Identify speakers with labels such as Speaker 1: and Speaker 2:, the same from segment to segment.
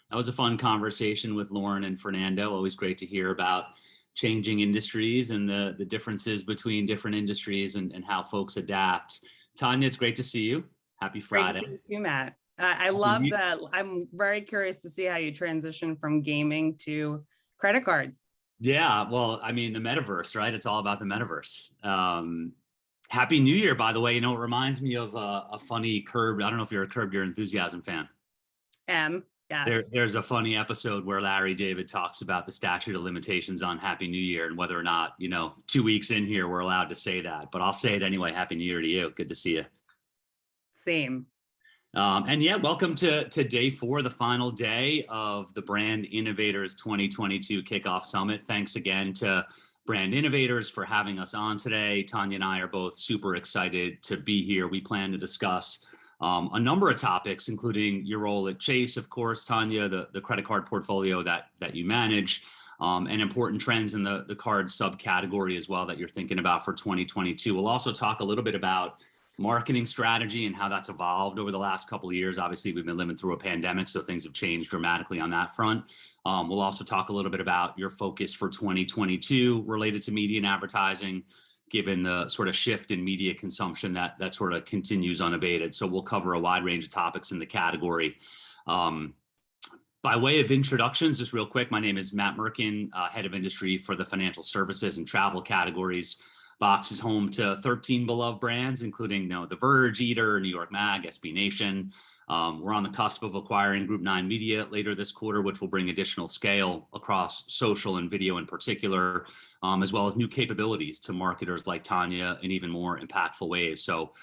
Speaker 1: That was a fun conversation with Lauren and Fernando. Always great to hear about changing industries and the differences between different industries and how folks adapt. Tania, it's great to see you. Happy
Speaker 2: Great to
Speaker 1: Friday.
Speaker 2: see you too, Matt. I love that. I'm very curious to see how you transition from gaming to credit cards.
Speaker 1: Yeah, well, I mean, the metaverse, right? It's all about the metaverse. Happy New Year, by the way. You know, it reminds me of a funny Curb. I don't know if you're a Curb Your Enthusiasm fan.
Speaker 2: Yes.
Speaker 1: There's a funny episode where Larry David talks about the statute of limitations on Happy New Year and whether or not, 2 weeks in here, we're allowed to say that. But I'll say it anyway. Happy New Year to you. Good to see you.
Speaker 2: Same.
Speaker 1: And yeah, welcome to day 4, the final day of the Brand Innovators 2022 Kickoff Summit. Thanks again to Brand Innovators for having us on today. Tania and I are both super excited to be here. We plan to discuss a number of topics, including your role at Chase, of course, Tania, the credit card portfolio that you manage, and important trends in the card subcategory as well that you're thinking about for 2022. We'll also talk a little bit about marketing strategy and how that's evolved over the last couple of years. Obviously, we've been living through a pandemic, so things have changed dramatically on that front. We'll also talk a little bit about your focus for 2022 related to media and advertising, given the sort of shift in media consumption that sort of continues unabated. So we'll cover a wide range of topics in the category. By way of introductions, just real quick, my name is Matt Merkin, head of industry for the financial services and travel categories. Vox is home to 13 beloved brands, including The Verge, Eater, New York Mag, SB Nation. We're on the cusp of acquiring Group 9 Media later this quarter, which will bring additional scale across social and video in particular, as well as new capabilities to marketers like Tania in even more impactful ways. So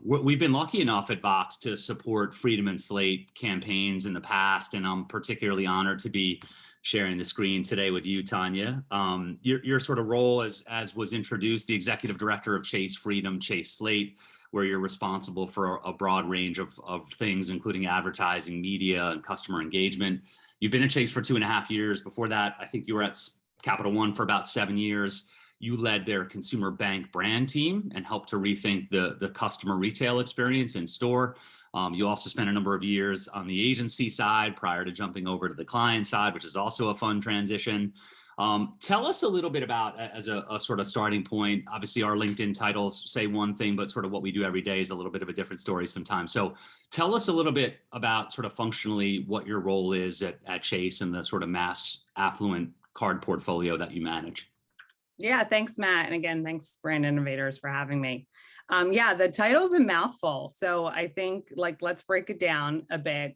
Speaker 1: we've been lucky enough at Vox to support Freedom and Slate campaigns in the past, and I'm particularly honored to be sharing the screen today with you, Tania. Your sort of role as was introduced, the executive director of Chase Freedom, Chase Slate, where you're responsible for a broad range of things, including advertising, media, and customer engagement. You've been at Chase for 2.5 years. Before that, I think you were at Capital One for about 7 years. You led their consumer bank brand team and helped to rethink the customer retail experience in store. You also spent a number of years on the agency side prior to jumping over to the client side, which is also a fun transition. Tell us a little bit about, as a sort of starting point, obviously our LinkedIn titles say one thing, but sort of what we do every day is a little bit of a different story sometimes. So tell us a little bit about sort of functionally what your role is at Chase and the sort of mass affluent card portfolio that you manage.
Speaker 2: Yeah, thanks, Matt. And again, thanks, Brand Innovators, for having me. Yeah, the title's a mouthful. So I think, let's break it down a bit.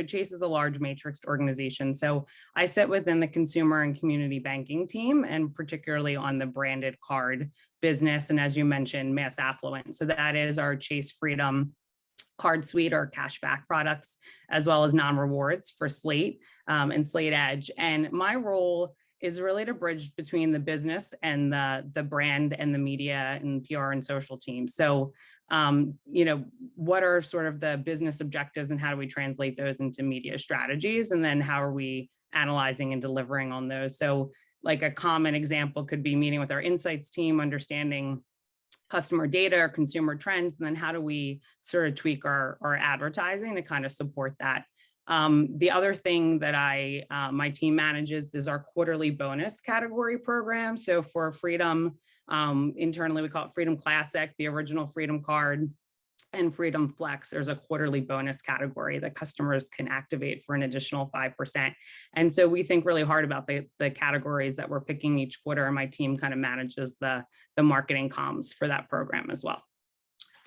Speaker 2: Chase is a large matrixed organization. So I sit within the consumer and community banking team, and particularly on the branded card business. And as you mentioned, mass affluent. So that is our Chase Freedom card suite or cashback products, as well as non-rewards for Slate and Slate Edge. And my role is really to bridge between the business and the brand and the media and PR and social teams. So, what are sort of the business objectives and how do we translate those into media strategies? And then how are we analyzing and delivering on those? So like a common example could be meeting with our insights team, understanding customer data or consumer trends, and then how do we sort of tweak our advertising to kind of support that. The other thing that my team manages is our quarterly bonus category program. So for Freedom, internally we call it Freedom Classic, the original Freedom card, and Freedom Flex. There's a quarterly bonus category that customers can activate for an additional 5%. And so we think really hard about the categories that we're picking each quarter, and my team kind of manages the marketing comms for that program as well.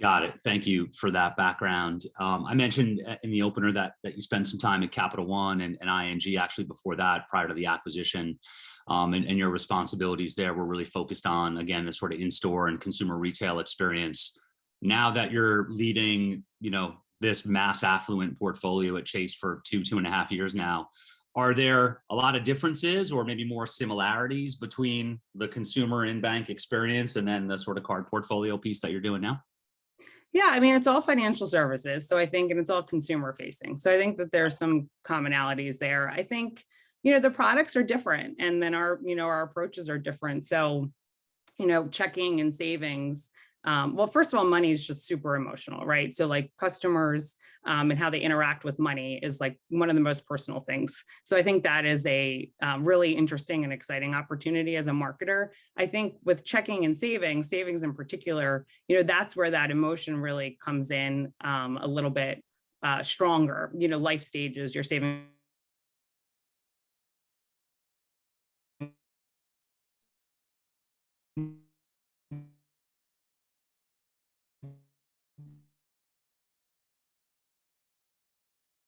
Speaker 1: Got it. Thank you for that background. I mentioned in the opener that you spent some time at Capital One and ING actually before that, prior to the acquisition, and your responsibilities there were really focused on, again, the sort of in-store and consumer retail experience. Now that you're leading, this mass affluent portfolio at Chase for 2.5 years now, are there a lot of differences or maybe more similarities between the consumer in-bank experience and then the sort of card portfolio piece that you're doing now?
Speaker 2: Yeah, I mean, it's all financial services. So I think, and it's all consumer facing. So I think that there's some commonalities there. I think, the products are different, and then our approaches are different. So, checking and savings, well, first of all, money is just super emotional, right? So like customers and how they interact with money is like one of the most personal things. So I think that is a really interesting and exciting opportunity as a marketer. I think with checking and savings in particular, that's where that emotion really comes in a little bit stronger, life stages, you're saving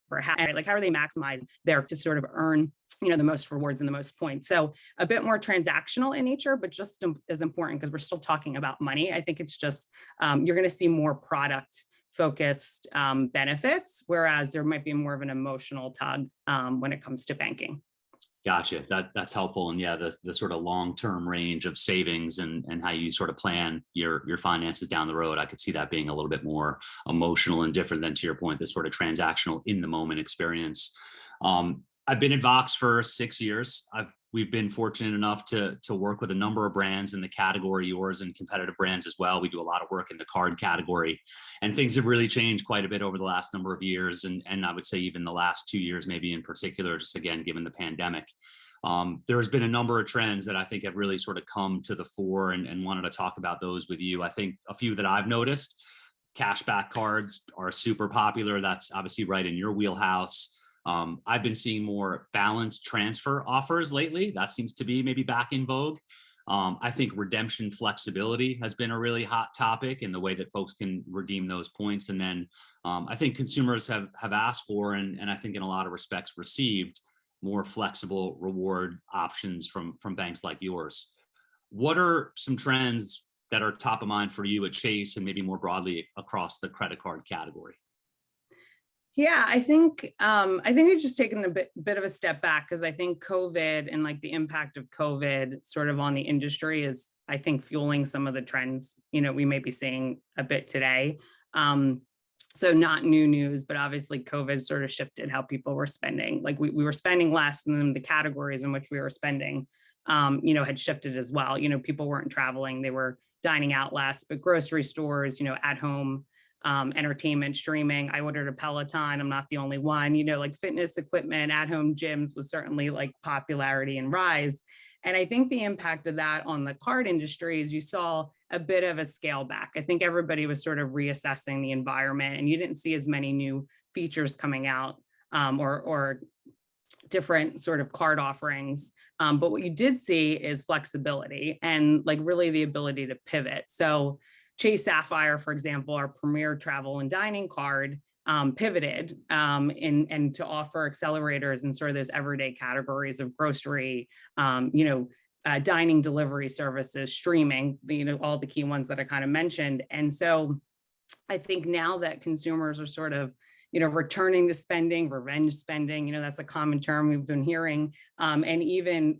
Speaker 2: for how, like, how are they maximizing there to sort of earn, the most rewards and the most points. So a bit more transactional in nature, but just as important because we're still talking about money. I think it's just, you're going to see more product focused benefits, whereas there might be more of an emotional tug when it comes to banking.
Speaker 1: Gotcha. That's helpful. And yeah, the sort of long-term range of savings and how you sort of plan your finances down the road, I could see that being a little bit more emotional and different than, to your point, the sort of transactional in the moment experience. I've been at Vox for 6 years. We've been fortunate enough to work with a number of brands in the category, yours and competitive brands as well. We do a lot of work in the card category, and things have really changed quite a bit over the last number of years. And I would say even the last 2 years, maybe in particular, just again, given the pandemic. There's been a number of trends that I think have really sort of come to the fore, and wanted to talk about those with you. I think a few that I've noticed: cashback cards are super popular. That's obviously right in your wheelhouse. I've been seeing more balance transfer offers lately. That seems to be maybe back in vogue. I think redemption flexibility has been a really hot topic in the way that folks can redeem those points. And then I think consumers have asked for, and I think in a lot of respects received, more flexible reward options from banks like yours. What are some trends that are top of mind for you at Chase and maybe more broadly across the credit card category?
Speaker 2: Yeah, I think it's just taken a bit of a step back, because I think COVID and like the impact of COVID sort of on the industry is, I think, fueling some of the trends, we may be seeing a bit today. So not new news, but obviously COVID sort of shifted how people were spending. Like we were spending less, and then the categories in which we were spending, had shifted as well. People weren't traveling, they were dining out less, but grocery stores, at home, entertainment, streaming. I ordered a Peloton. I'm not the only one, like fitness equipment, at home gyms was certainly like popularity and rise. And I think the impact of that on the card industry is you saw a bit of a scale back. I think everybody was sort of reassessing the environment, and you didn't see as many new features coming out or different sort of card offerings. But what you did see is flexibility and like really the ability to pivot. So Chase Sapphire, for example, our premier travel and dining card, pivoted and to offer accelerators in sort of those everyday categories of grocery, dining, delivery services, streaming, all the key ones that I kind of mentioned. And so I think now that consumers are sort of, returning to spending, revenge spending, that's a common term we've been hearing, and even,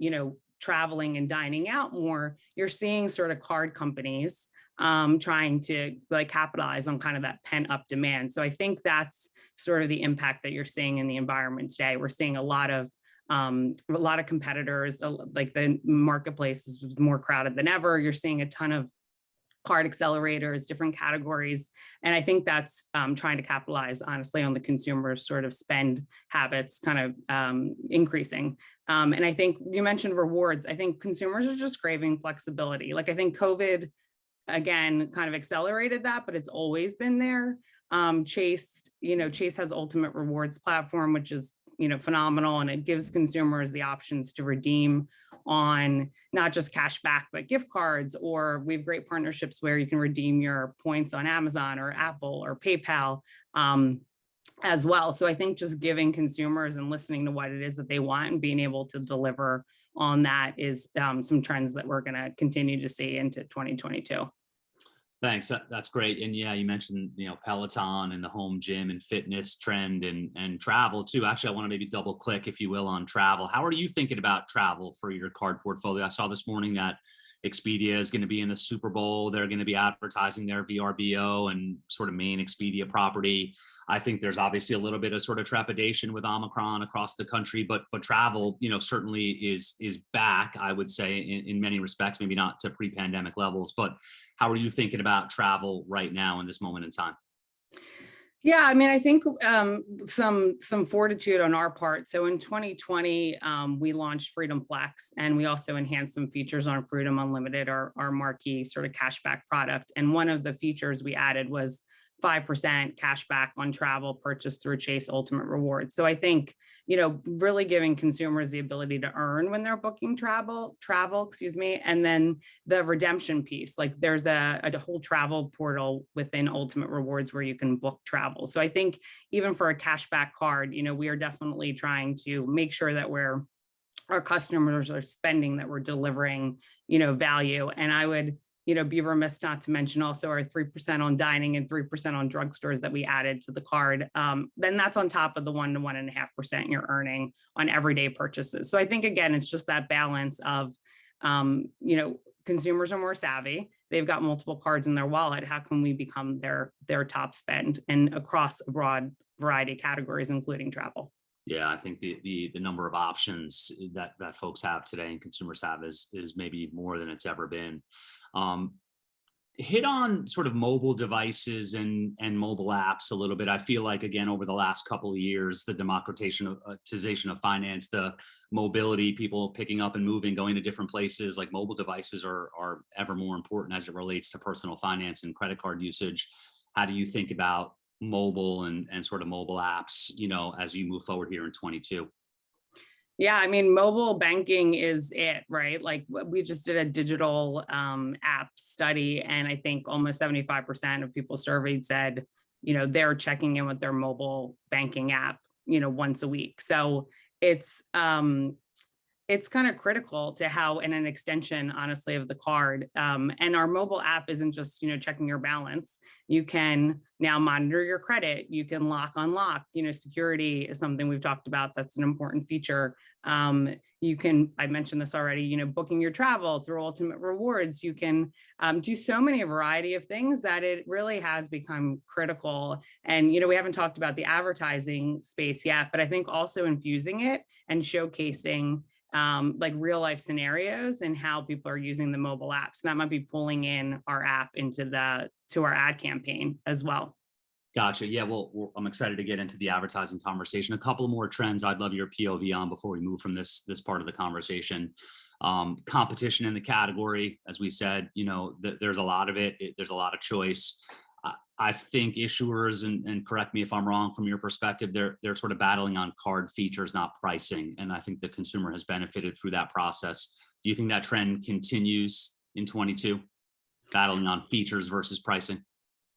Speaker 2: traveling and dining out more, you're seeing sort of card companies trying to like capitalize on kind of that pent up demand. So I think that's sort of the impact that you're seeing in the environment today. We're seeing a lot of competitors, like the marketplace is more crowded than ever. You're seeing a ton of card accelerators, different categories. And I think that's trying to capitalize, honestly, on the consumer's sort of spend habits kind of increasing. And I think you mentioned rewards. I think consumers are just craving flexibility. Like I think COVID, again, kind of accelerated that, but it's always been there. Chase has Ultimate Rewards platform, which is, phenomenal. And it gives consumers the options to redeem on not just cash back, but gift cards, or we have great partnerships where you can redeem your points on Amazon or Apple or PayPal as well. So I think just giving consumers and listening to what it is that they want and being able to deliver on that is some trends that we're going to continue to see into 2022.
Speaker 1: Thanks. That's great. And yeah, you mentioned, Peloton and the home gym and fitness trend and travel too. Actually, I want to maybe double click, if you will, on travel. How are you thinking about travel for your card portfolio? I saw this morning that Expedia is going to be in the Super Bowl. They're going to be advertising their VRBO and sort of main Expedia property. I think there's obviously a little bit of sort of trepidation with Omicron across the country, but travel, certainly is back, I would say, in many respects, maybe not to pre-pandemic levels. But how are you thinking about travel right now in this moment in time?
Speaker 2: Yeah, I mean, I think some fortitude on our part. So in 2020, we launched Freedom Flex, and we also enhanced some features on Freedom Unlimited, our marquee sort of cashback product. And one of the features we added was 5% cashback on travel purchased through Chase Ultimate Rewards. So I think, really giving consumers the ability to earn when they're booking travel, and then the redemption piece, like there's a whole travel portal within Ultimate Rewards where you can book travel. So I think even for a cashback card, we are definitely trying to make sure that our customers are spending, that we're delivering, value. And I would, be remiss not to mention also our 3% on dining and 3% on drugstores that we added to the card. Then that's on top of the 1 to 1.5% you're earning on everyday purchases. So I think, again, it's just that balance of, consumers are more savvy. They've got multiple cards in their wallet. How can we become their top spend, and across a broad variety of categories, including travel?
Speaker 1: Yeah, I think the number of options that folks have today and consumers have is maybe more than it's ever been. Hit on sort of mobile devices and mobile apps a little bit. I feel like, again, over the last couple of years, the democratization of finance, the mobility, people picking up and moving, going to different places, like mobile devices are ever more important as it relates to personal finance and credit card usage. How do you think about mobile and sort of mobile apps, as you move forward here in 22?
Speaker 2: Yeah, I mean, mobile banking is it, right? Like we just did a digital app study, and I think almost 75% of people surveyed said, they're checking in with their mobile banking app, once a week. So it's kind of critical to how, and an extension, honestly, of the card. And our mobile app isn't just, checking your balance. You can now monitor your credit. You can lock, unlock, security is something we've talked about. That's an important feature. You can, I mentioned this already, booking your travel through Ultimate Rewards. You can do so many variety of things that it really has become critical. And, we haven't talked about the advertising space yet, but I think also infusing it and showcasing like real life scenarios and how people are using the mobile apps. And that might be pulling in our app to our ad campaign as well.
Speaker 1: Gotcha. Yeah, well, I'm excited to get into the advertising conversation. A couple more trends I'd love your POV on before we move from this part of the conversation. Competition in the category, as we said, there's a lot of it. There's a lot of choice. I think issuers, and correct me if I'm wrong from your perspective, they're sort of battling on card features, not pricing. And I think the consumer has benefited through that process. Do you think that trend continues in 22, battling on features versus pricing?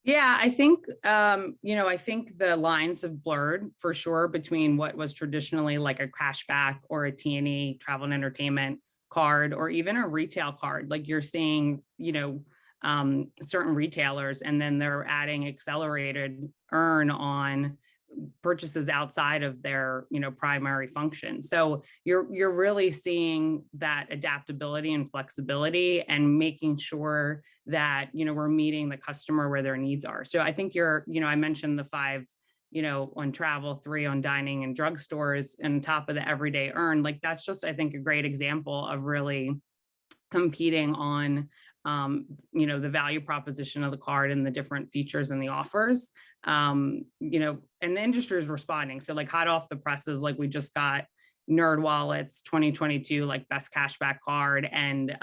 Speaker 2: Yeah, I think, I think the lines have blurred for sure between what was traditionally like a cashback or a T&E, travel and entertainment card, or even a retail card. Like you're seeing, certain retailers, and then they're adding accelerated earn on purchases outside of their primary function. So you're really seeing that adaptability and flexibility, and making sure that we're meeting the customer where their needs are. So I think I mentioned the 5 on travel, 3 on dining and drugstores, and top of the everyday earn. Like that's just, I think, a great example of really competing on the value proposition of the card and the different features and the offers, and the industry is responding. So like hot off the presses, like we just got Nerd Wallets 2022, like best cashback card, and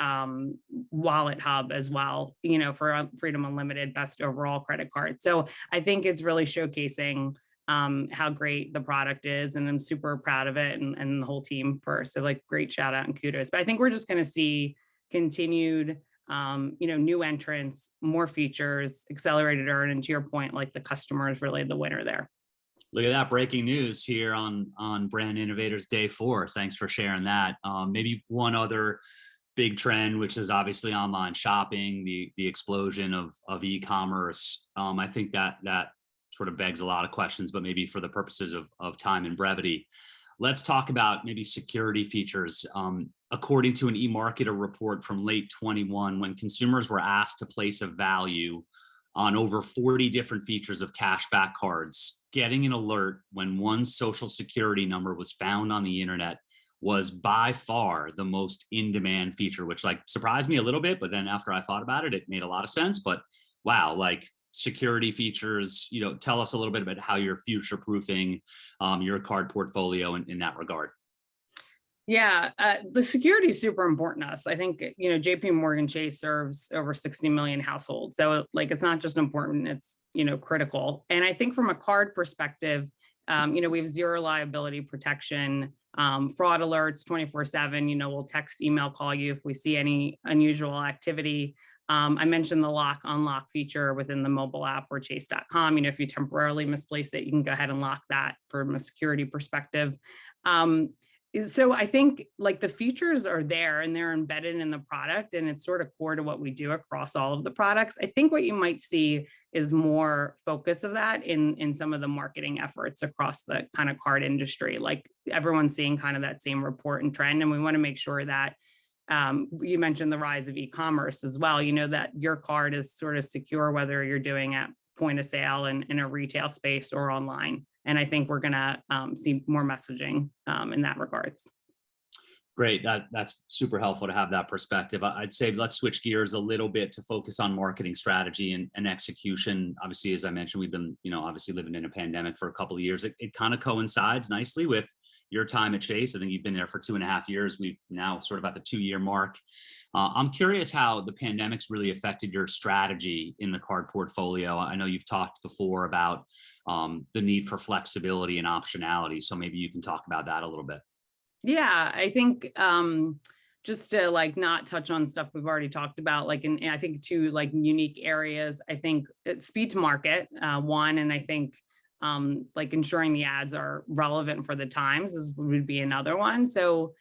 Speaker 2: Wallet Hub as well, for Freedom Unlimited, best overall credit card. So I think it's really showcasing how great the product is, and I'm super proud of it, and the whole team so like great shout out and kudos. But I think we're just going to see continued new entrants, more features, accelerated earn, and to your point, like the customer is really the winner there.
Speaker 1: Look at that breaking news here on Brand Innovators Day 4. Thanks for sharing that. Maybe one other big trend, which is obviously online shopping, the explosion of e-commerce. I think that sort of begs a lot of questions, but maybe for the purposes of time and brevity, let's talk about maybe security features. According to an eMarketer report from late 21, when consumers were asked to place a value on over 40 different features of cashback cards, getting an alert when one social security number was found on the internet was by far the most in-demand feature, which like surprised me a little bit, but then after I thought about it, it made a lot of sense. But wow, like security features, tell us a little bit about how you're future-proofing your card portfolio in that regard.
Speaker 2: Yeah, the security is super important to us. I think, JP Morgan Chase serves over 60 million households. So like, it's not just important, it's, critical. And I think from a card perspective, we have zero liability protection, fraud alerts 24/7, we'll text, email, call you if we see any unusual activity. I mentioned the lock unlock feature within the mobile app or chase.com. If you temporarily misplace it, you can go ahead and lock that from a security perspective. So I think like the features are there and they're embedded in the product, and it's sort of core to what we do across all of the products. I think what you might see is more focus of that in some of the marketing efforts across the kind of card industry. Like everyone's seeing kind of that same report and trend, and we want to make sure that you mentioned the rise of e-commerce as well, that your card is sort of secure, whether you're doing at point of sale in a retail space or online. And I think we're going to see more messaging in that regards.
Speaker 1: Great. That's super helpful to have that perspective. I'd say let's switch gears a little bit to focus on marketing strategy and execution. Obviously, as I mentioned, we've been, obviously living in a pandemic for a couple of years. It kind of coincides nicely with your time at Chase. I think you've been there for 2.5 years. We've now sort of at the 2-year mark. I'm curious how the pandemic's really affected your strategy in the card portfolio. I know you've talked before about the need for flexibility and optionality. So maybe you can talk about that a little bit.
Speaker 2: Yeah, I think just to like not touch on stuff we've already talked about, like I think two like unique areas. I think it's speed to market, one, and I think like ensuring the ads are relevant for the times would be another one. So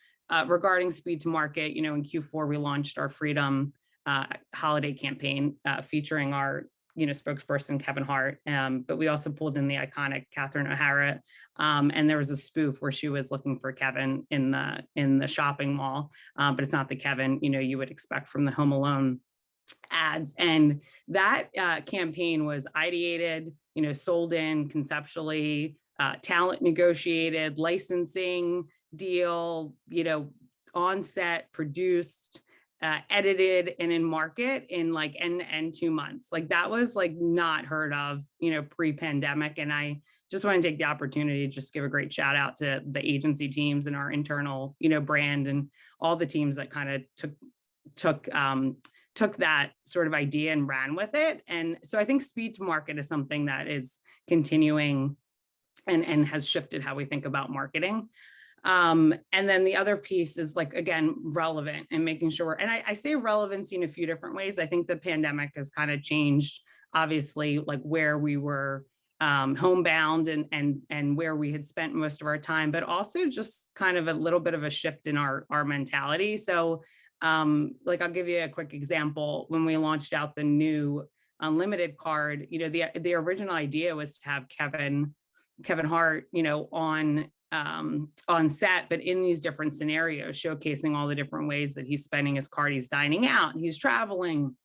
Speaker 2: regarding speed to market, in Q4 we launched our Freedom holiday campaign featuring our spokesperson Kevin Hart, but we also pulled in the iconic Catherine O'Hara, and there was a spoof where she was looking for Kevin in the shopping mall, but it's not the Kevin you would expect from the Home Alone ads. And that campaign was ideated, sold in conceptually, talent negotiated, licensing deal, on set, produced, edited, and in market in like end 2 months. Like that was like not heard of, pre-pandemic. And I just want to take the opportunity to just give a great shout out to the agency teams and our internal, brand and all the teams that kind of took that sort of idea and ran with it. And so I think speed to market is something that is continuing and has shifted how we think about marketing. And then the other piece is like, again, relevant and making sure, and I say relevancy in a few different ways. I think the pandemic has kind of changed, obviously, like where we were homebound and where we had spent most of our time, but also just kind of a little bit of a shift in our mentality. So like, I'll give you a quick example. When we launched out the new unlimited card, the original idea was to have Kevin Hart, on set, but in these different scenarios, showcasing all the different ways that he's spending his card. He's dining out, he's traveling,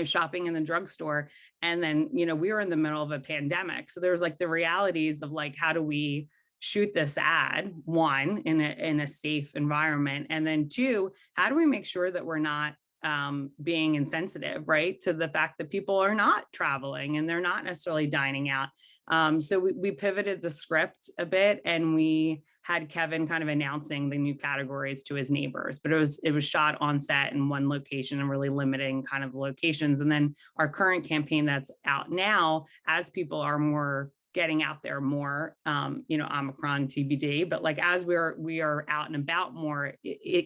Speaker 2: shopping in the drugstore. And then, we were in the middle of a pandemic. So there's like the realities of like, how do we shoot this ad, one, in a safe environment? And then two, how do we make sure that we're not being insensitive, right, to the fact that people are not traveling and they're not necessarily dining out. So we pivoted the script a bit, and we had Kevin kind of announcing the new categories to his neighbors, but it was shot on set in one location and really limiting kind of the locations. And then our current campaign that's out now, as people are more getting out there more, Omicron TBD, but like as we are out and about more,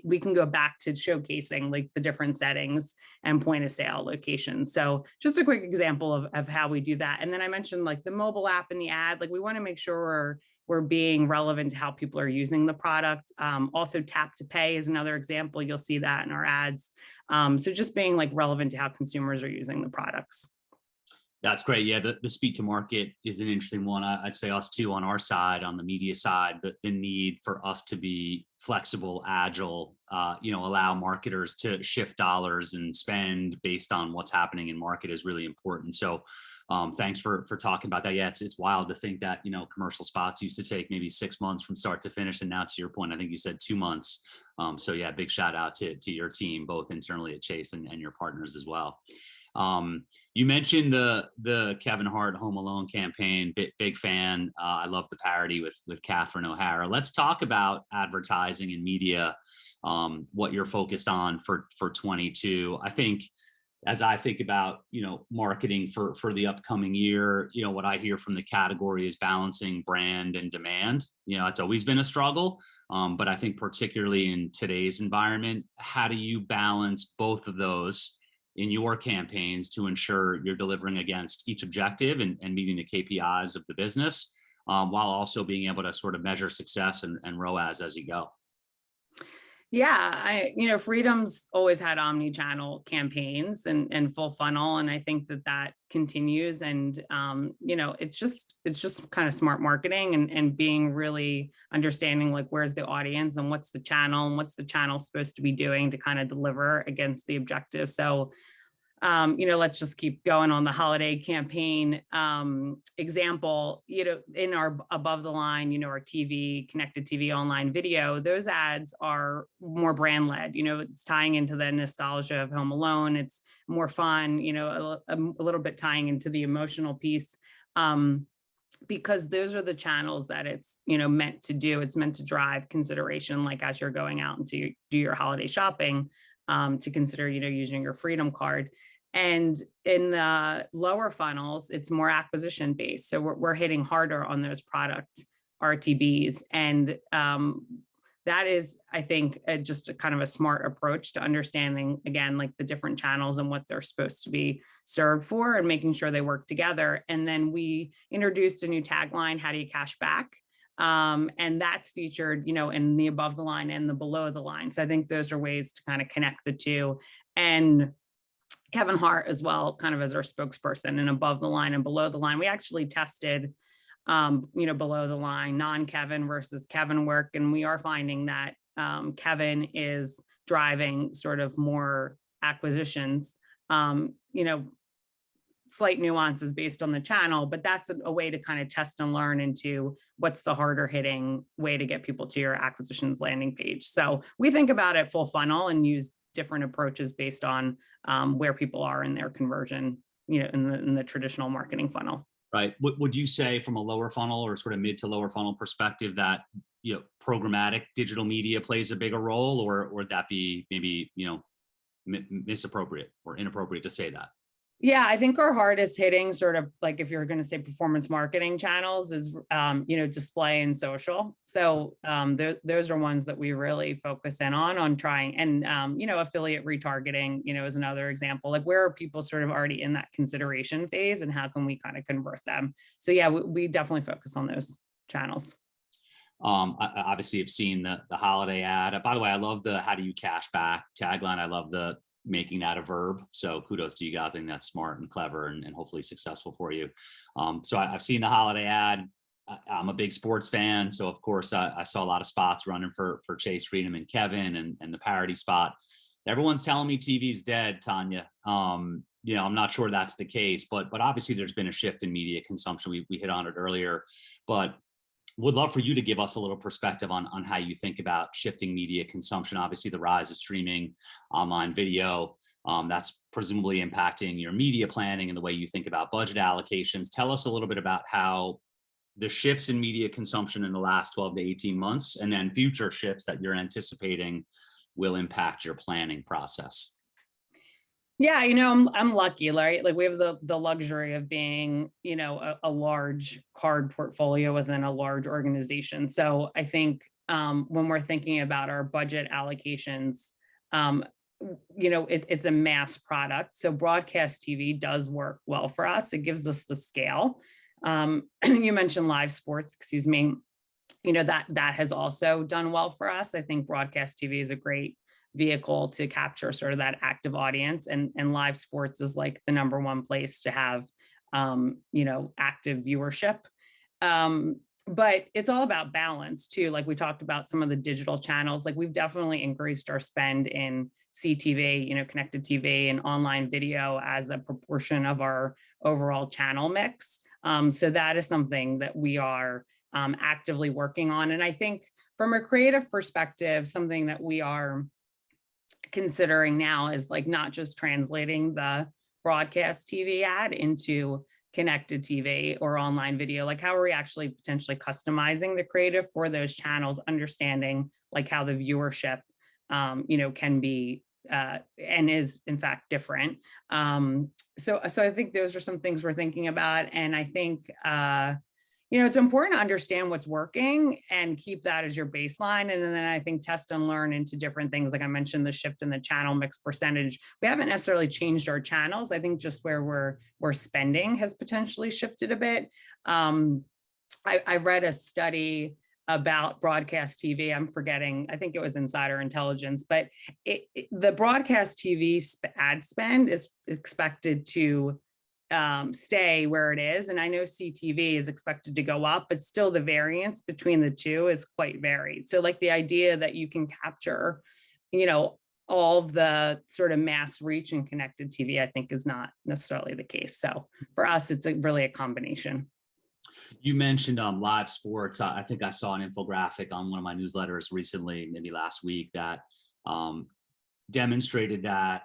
Speaker 2: we can go back to showcasing like the different settings and point of sale locations. So just a quick example of how we do that. And then I mentioned like the mobile app and the ad, like we want to make sure we're being relevant to how people are using the product. Also tap to pay is another example. You'll see that in our ads. So just being like relevant to how consumers are using the products.
Speaker 1: That's great. Yeah, the speed to market is an interesting one. I'd say us too on our side, on the media side, the need for us to be flexible, agile, allow marketers to shift dollars and spend based on what's happening in market is really important. So thanks for talking about that. Yeah, it's wild to think that, commercial spots used to take maybe 6 months from start to finish. And now to your point, I think you said 2 months. So yeah, big shout out to your team, both internally at Chase and your partners as well. You mentioned the Kevin Hart Home Alone campaign. Big fan. I love the parody with Catherine O'Hara. Let's talk about advertising and media. What you're focused on for 22. I think as I think about marketing for the upcoming year, what I hear from the category is balancing brand and demand. It's always been a struggle, but I think particularly in today's environment, how do you balance both of those in your campaigns to ensure you're delivering against each objective and meeting the KPIs of the business, while also being able to sort of measure success and ROAS as you go?
Speaker 2: Yeah, Freedom's always had omni-channel campaigns and full funnel. And I think that continues. And, it's just kind of smart marketing and being really understanding like, where's the audience and what's the channel and what's the channel supposed to be doing to kind of deliver against the objective. So, let's just keep going on the holiday campaign example, in our above the line, our TV, connected TV, online video, those ads are more brand led, it's tying into the nostalgia of Home Alone. It's more fun, a little bit tying into the emotional piece. Because those are the channels that it's, meant to do. It's meant to drive consideration, like as you're going out and to do your holiday shopping, to consider, using your Freedom card. And in the lower funnels, it's more acquisition based. So we're hitting harder on those product RTBs. And that is, I think, just a kind of a smart approach to understanding, again, like the different channels and what they're supposed to be served for and making sure they work together. And then we introduced a new tagline, how do you cash back? And that's featured, in the above the line and the below the line. So I think those are ways to kind of connect the two. And Kevin Hart as well, kind of as our spokesperson, and above the line and below the line. We actually tested, below the line, non-Kevin versus Kevin work. And we are finding that Kevin is driving sort of more acquisitions, slight nuances based on the channel, but that's a way to kind of test and learn into what's the harder hitting way to get people to your acquisitions landing page. So we think about it full funnel and use different approaches based on where people are in their conversion, in the traditional marketing funnel.
Speaker 1: Right. Would you say from a lower funnel or sort of mid to lower funnel perspective that, programmatic digital media plays a bigger role, or would that be maybe, misappropriate or inappropriate to say that?
Speaker 2: Yeah, I think our hardest hitting sort of like, if you're going to say performance marketing channels, is, display and social. So those are ones that we really focus in on trying. And, affiliate retargeting, is another example. Like, where are people sort of already in that consideration phase and how can we kind of convert them? So yeah, we definitely focus on those channels.
Speaker 1: I obviously have seen the holiday ad. By the way, I love the "how do you cash back" tagline. I love the making that a verb. So kudos to you guys. I think that's smart and clever and hopefully successful for you. So I've seen the holiday ad. I'm a bI'm sports fan. So of course I saw a lot of spots running for Chase, Freedom, and Kevin, and the parody spot. Everyone's telling me TV's dead, Tania. I'm not sure that's the case, but obviously there's been a shift in media consumption. We hit on it earlier, but would love for you to give us a little perspective on how you think about shifting media consumption. Obviously, the rise of streaming, online video, that's presumably impacting your media planning and the way you think about budget allocations. Tell us a little bit about how the shifts in media consumption in the last 12 to 18 months and then future shifts that you're anticipating will impact your planning process.
Speaker 2: Yeah, I'm lucky, right? Like, we have the luxury of being, a large card portfolio within a large organization. So I think when we're thinking about our budget allocations, it's a mass product. So broadcast TV does work well for us. It gives us the scale. You mentioned live sports, excuse me. That has also done well for us. I think broadcast TV is a great vehicle to capture sort of that active audience, and live sports is like the number one place to have active viewership. But it's all about balance too. Like we talked about some of the digital channels, like we've definitely increased our spend in CTV, connected TV and online video as a proportion of our overall channel mix. So that is something that we are actively working on. And I think from a creative perspective, something that we are considering now is like not just translating the broadcast TV ad into connected TV or online video, like how are we actually potentially customizing the creative for those channels, understanding like how the viewership, can be and is in fact different. So I think those are some things we're thinking about. And I think, it's important to understand what's working and keep that as your baseline. And then I think test and learn into different things. Like I mentioned, the shift in the channel mix percentage. We haven't necessarily changed our channels. I think just where we're spending has potentially shifted a bit. I read a study about broadcast TV. I'm forgetting, I think it was Insider Intelligence, but the broadcast TV ad spend is expected to stay where it is. And I know CTV is expected to go up, but still the variance between the two is quite varied. So like the idea that you can capture, all of the sort of mass reach and connected TV, I think is not necessarily the case. So for us, it's really a combination.
Speaker 1: You mentioned live sports. I think I saw an infographic on one of my newsletters recently, maybe last week, that demonstrated that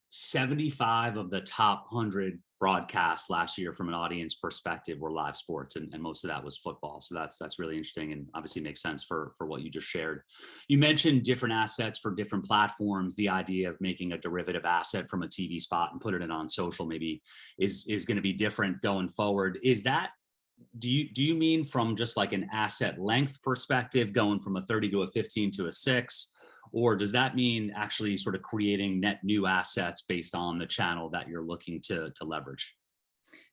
Speaker 1: 75 of the top 100 broadcasts last year from an audience perspective were live sports, and most of that was football. So that's really interesting and obviously makes sense for what you just shared. You mentioned different assets for different platforms. The idea of making a derivative asset from a TV spot and put it in on social maybe is going to be different going forward. Is that, do you mean from just like an asset length perspective, going from a 30 to a 15 to a 6? Or does that mean actually sort of creating net new assets based on the channel that you're looking to leverage?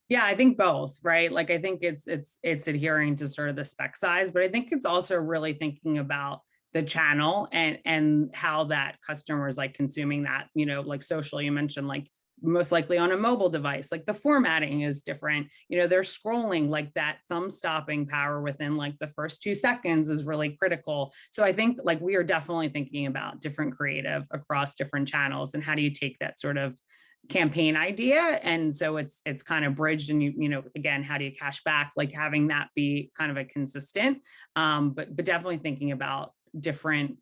Speaker 2: Yeah, I think both, right? Like I think it's adhering to sort of the spec size, but I think it's also really thinking about the channel and how that customer is like consuming that, like social, you mentioned like most likely on a mobile device, like the formatting is different. They're scrolling, like that thumb stopping power within like the first 2 seconds is really critical. So I think like we are definitely thinking about different creative across different channels and how do you take that sort of campaign idea. And so it's kind of bridged and again, how do you cash back, like having that be kind of a consistent, but definitely thinking about different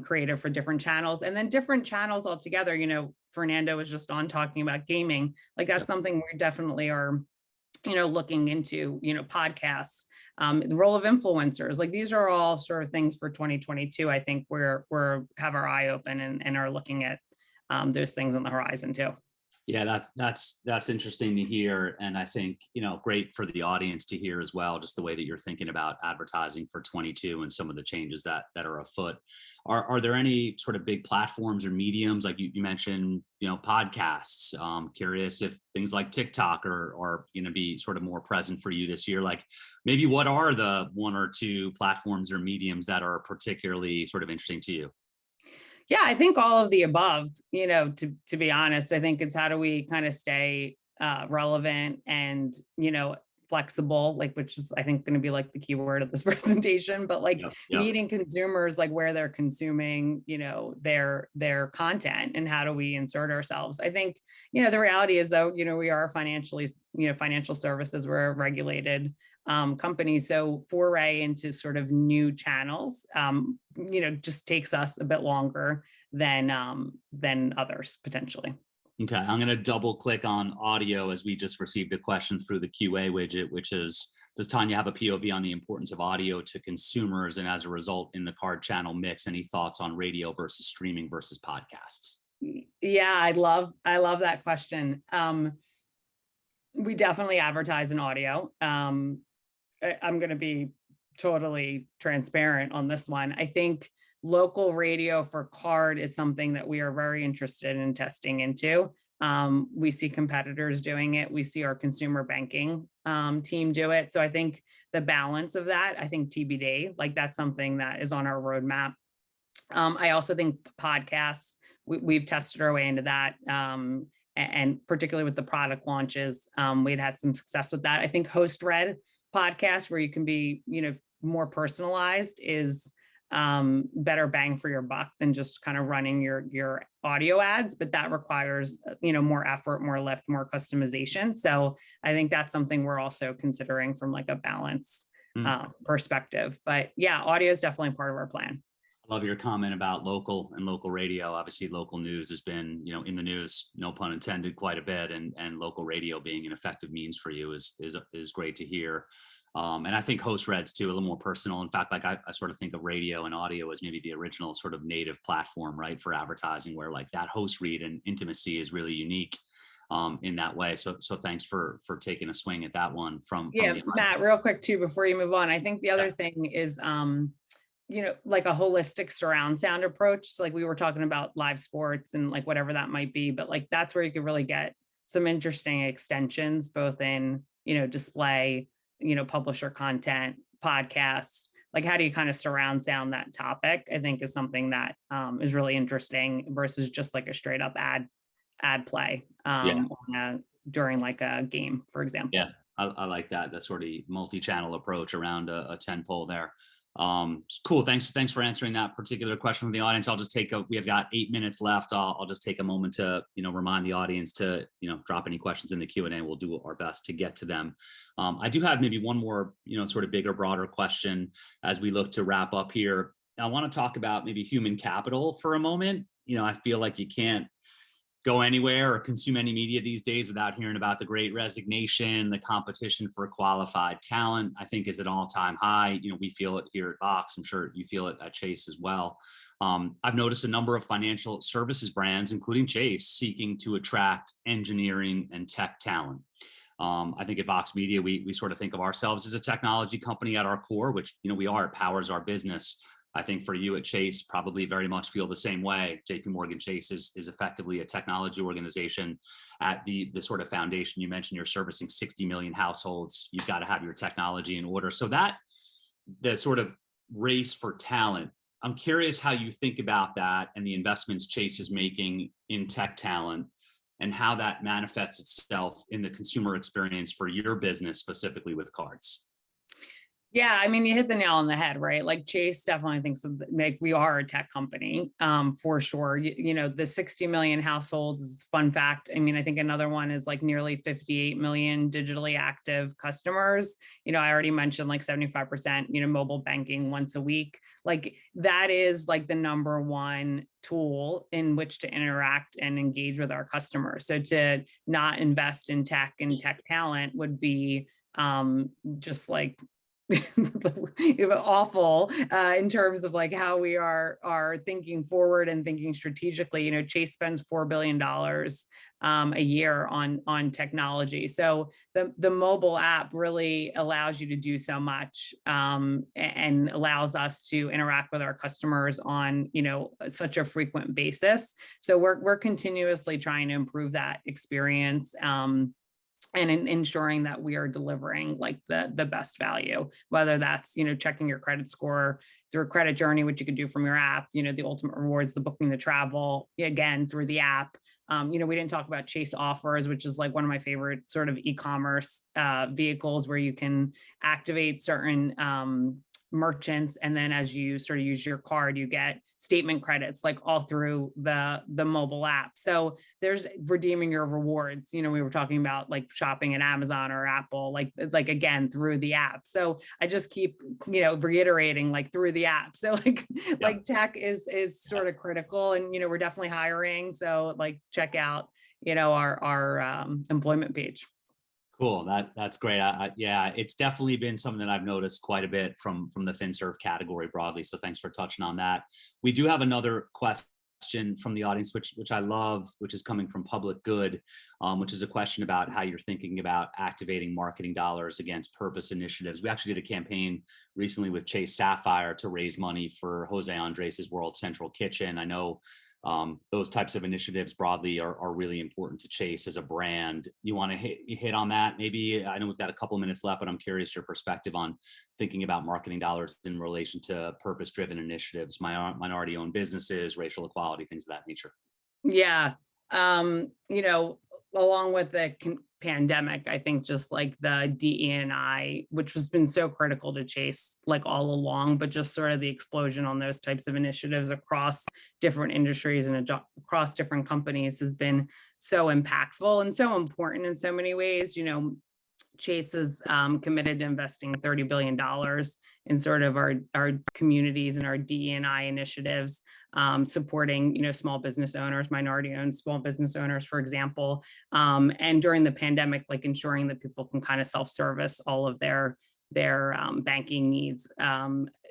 Speaker 2: creative for different channels and then different channels altogether. Fernando was just on talking about gaming. Like that's something we definitely are, looking into, podcasts, the role of influencers. Like these are all sort of things for 2022. I think we're have our eye open and are looking at those things on the horizon too.
Speaker 1: Yeah, that's interesting to hear. And I think, great for the audience to hear as well, just the way that you're thinking about advertising for 22 and some of the changes that are afoot. Are there any sort of big platforms or mediums, like you mentioned, podcasts? Curious if things like TikTok are going to be sort of more present for you this year. Like maybe what are the 1 or 2 platforms or mediums that are particularly sort of interesting to you?
Speaker 2: Yeah, I think all of the above, to be honest. I think it's how do we kind of stay relevant and, flexible, like, which is, I think, going to be like the key word of this presentation, but like meeting consumers, like where they're consuming, their content and how do we insert ourselves? I think, the reality is though, we are financially, financial services, we're a regulated company. So foray into sort of new channels, just takes us a bit longer than others potentially.
Speaker 1: Okay, I'm going to double click on audio as we just received a question through the QA widget, which is, does Tania have a POV on the importance of audio to consumers? And as a result, in the card channel mix, any thoughts on radio versus streaming versus podcasts?
Speaker 2: Yeah, I love that question. We definitely advertise in audio. I'm going to be totally transparent on this one. I think local radio for card is something that we are very interested in testing into. We see competitors doing it. We see our consumer banking team do it. So I think the balance of that, I think TBD, like that's something that is on our roadmap. I also think podcasts, we've tested our way into that. and particularly with the product launches, we'd had some success with that. I think host read podcast where you can be, more personalized is better bang for your buck than just kind of running your audio ads, but that requires, more effort, more lift, more customization. So I think that's something we're also considering from like a balance perspective. But yeah, audio is definitely part of our plan.
Speaker 1: I love your comment about local and local radio. Obviously, local news has been, in the news, no pun intended, quite a bit, and local radio being an effective means for you is great to hear. And I think host reads too, a little more personal. In fact, like I sort of think of radio and audio as maybe the original sort of native platform, right, for advertising, where like that host read and intimacy is really unique in that way. So thanks for taking a swing at that one from
Speaker 2: yeah, Matt, real quick too, before you move on. I think the other thing is, like a holistic surround sound approach. So like we were talking about live sports and like whatever that might be, but like that's where you could really get some interesting extensions, both in, display, publisher content, podcasts. Like how do you kind of surround sound that topic? I think is something that is really interesting versus just like a straight up ad play during like a game, for example.
Speaker 1: Yeah, I like that sort of multi-channel approach around a 10 pole there. Cool. Thanks for answering that particular question from the audience. We have got 8 minutes left. I'll just take a moment to, remind the audience to, drop any questions in the Q&A. We'll do our best to get to them. I do have maybe one more, sort of bigger, broader question as we look to wrap up here. I want to talk about maybe human capital for a moment. I feel like you can't go anywhere or consume any media these days without hearing about the great resignation. The competition for qualified talent, I think, is at an all-time high. We feel it here at Vox. I'm sure you feel it at Chase as well. I've noticed a number of financial services brands, including Chase, seeking to attract engineering and tech talent. I think at Vox Media, we sort of think of ourselves as a technology company at our core, which, we are. It powers our business. I think for you at Chase, probably very much feel the same way. JP Morgan Chase is effectively a technology organization at the sort of foundation. You mentioned you're servicing 60 million households. You've got to have your technology in order. So that the sort of race for talent, I'm curious how you think about that and the investments Chase is making in tech talent and how that manifests itself in the consumer experience for your business, specifically with cards.
Speaker 2: Yeah, I mean, you hit the nail on the head, right? Like Chase definitely thinks like we are a tech company, for sure. The 60 million households is a fun fact. I mean, I think another one is like nearly 58 million digitally active customers. I already mentioned like 75%, mobile banking once a week. Like that is like the number one tool in which to interact and engage with our customers. So to not invest in tech and tech talent would be just like awful in terms of like how we are thinking forward and thinking strategically. Chase spends $4 billion a year on technology. So the mobile app really allows you to do so much and allows us to interact with our customers on such a frequent basis. So we're continuously trying to improve that experience. And in ensuring that we are delivering like the best value, whether that's, checking your credit score through a credit journey, which you can do from your app, the ultimate rewards, the booking the travel, again, through the app. We didn't talk about Chase Offers, which is like one of my favorite sort of e-commerce vehicles where you can activate certain merchants. And then as you sort of use your card, you get statement credits like all through the mobile app. So there's redeeming your rewards. We were talking about like shopping at Amazon or Apple, like again, through the app. So I just keep, reiterating like through the app. So like tech is sort of critical and, we're definitely hiring. So like check out, our employment page.
Speaker 1: Cool. That's great. Yeah, it's definitely been something that I've noticed quite a bit from the FinServ category broadly. So thanks for touching on that. We do have another question from the audience, which I love, which is coming from Public Good, which is a question about how you're thinking about activating marketing dollars against purpose initiatives. We actually did a campaign recently with Chase Sapphire to raise money for Jose Andres' World Central Kitchen. I know those types of initiatives broadly are really important to Chase as a brand. You want to hit on that? Maybe, I know we've got a couple of minutes left, but I'm curious your perspective on thinking about marketing dollars in relation to purpose-driven initiatives, minority-owned businesses, racial equality, things of that nature.
Speaker 2: Yeah. along with the pandemic, I think just like the DE&I, which has been so critical to Chase like all along, but just sort of the explosion on those types of initiatives across different industries and across different companies has been so impactful and so important in so many ways. Chase is committed to investing $30 billion in sort of our communities and our DE&I initiatives, supporting, small business owners, minority-owned small business owners, for example. And during the pandemic, like ensuring that people can kind of self-service all of their banking needs,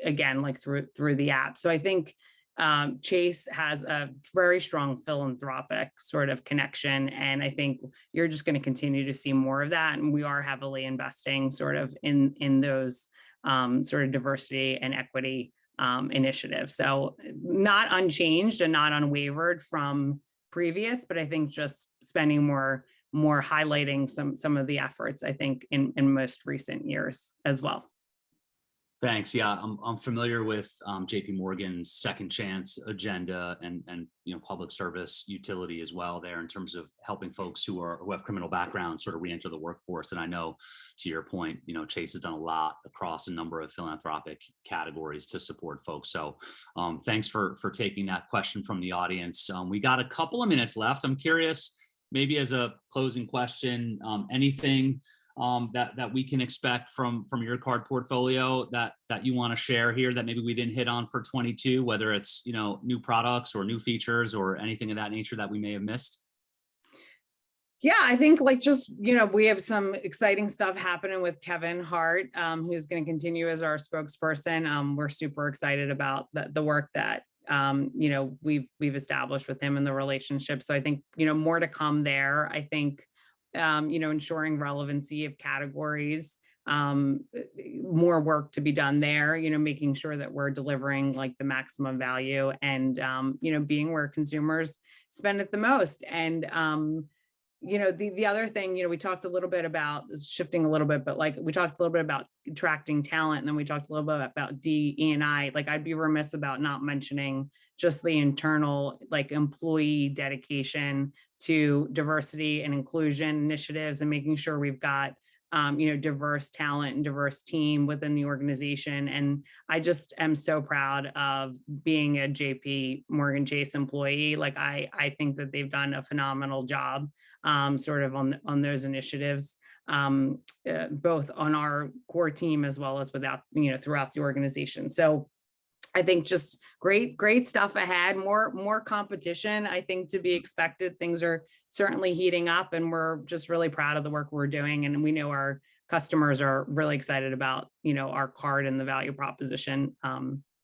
Speaker 2: again, like through the app. So I think Chase has a very strong philanthropic sort of connection. And I think you're just going to continue to see more of that. And we are heavily investing sort of in those sort of diversity and equity initiatives. So not unchanged and not unwavered from previous, but I think just spending more highlighting some of the efforts, I think, in most recent years as well.
Speaker 1: Thanks. Yeah, I'm familiar with JP Morgan's second chance agenda and public service utility as well there in terms of helping folks who have criminal backgrounds sort of re-enter the workforce. And I know, to your point, Chase has done a lot across a number of philanthropic categories to support folks. So thanks for taking that question from the audience. We got a couple of minutes left. I'm curious, maybe as a closing question, anything that we can expect from your card portfolio that you want to share here that maybe we didn't hit on for 22, whether it's new products or new features or anything of that nature that we may have missed?
Speaker 2: Yeah, I think like just, we have some exciting stuff happening with Kevin Hart, who's going to continue as our spokesperson. We're super excited about the work that we've established with him and the relationship. So I think more to come there. I think ensuring relevancy of categories, more work to be done there, making sure that we're delivering like the maximum value and, being where consumers spend it the most. And, the other thing, we talked a little bit about shifting a little bit, but like we talked a little bit about attracting talent, and then we talked a little bit about DE&I. Like I'd be remiss about not mentioning just the internal like employee dedication to diversity and inclusion initiatives and making sure we've got diverse talent and diverse team within the organization. And I just am so proud of being a JP Morgan Chase employee. Like I think that they've done a phenomenal job sort of on those initiatives, both on our core team as well as throughout the organization. So I think just great stuff ahead, more competition, I think, to be expected. Things are certainly heating up and we're just really proud of the work we're doing. And we know our customers are really excited about, our card and the value proposition.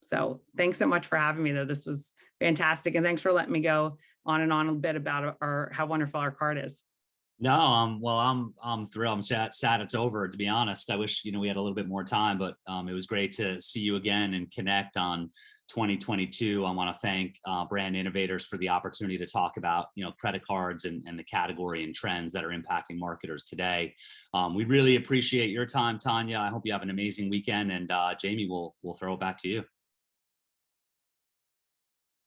Speaker 2: So thanks so much for having me though. This was fantastic. And thanks for letting me go on and on a bit about how wonderful our card is.
Speaker 1: No, well, I'm thrilled. I'm sad it's over, to be honest. I wish, we had a little bit more time, but it was great to see you again and connect on 2022. I want to thank Brand Innovators for the opportunity to talk about, credit cards and the category and trends that are impacting marketers today. We really appreciate your time, Tania. I hope you have an amazing weekend, and Jamie, we'll throw it back to you.